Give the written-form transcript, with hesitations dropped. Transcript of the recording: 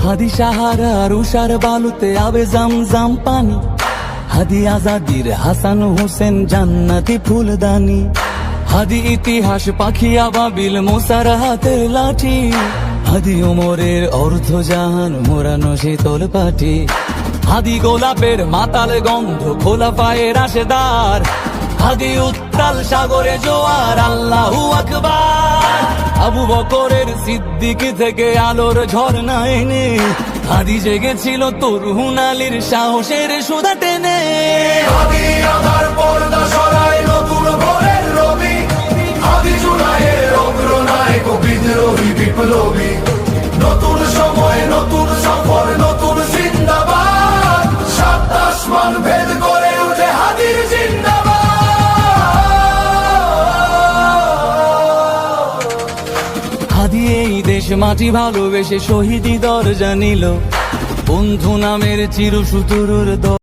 হাদি সাহারার উষার বালুতে আবে জামজাম পানি, হাদি আজাদির হাসান হোসেন জান্নাতি ফুলদানি, হাদি ইতিহাস পাখি আবাবিল মুসার হাতের লাঠি, হাদি ওমরের অর্ধ জাহান মোরানো শীতল পাটি, হাদি গোলাপের মাতাল গন্ধ খোলা পায়ের রাশেদার, হাদি উত্তাল সাগরে জোয়ার আল্লাহু আকবার। আবু বকরের সিদ্দিক থেকে আলোর ঝর্ণা এনে হাদি জেগেছিল তরুণ আলীর সাহসের সুধা টেনে। হাদি আধার পর্দা সরায় নতুন ভোরের রবি, হাদি জুলাইয়ের অগ্রনায়ক বিদ্রোহী বিপ্লবী, নতুন সময় নতুন সফর নতুন জিন্দাবাদ, সাত আসমান ভেদ করে উঠে হাদির জিন্দাবাদ। হাদি এই দেশ মাটি ভালোবেসে শহীদি দরজা নিল, বন্ধু নামের চিরসুতুরুর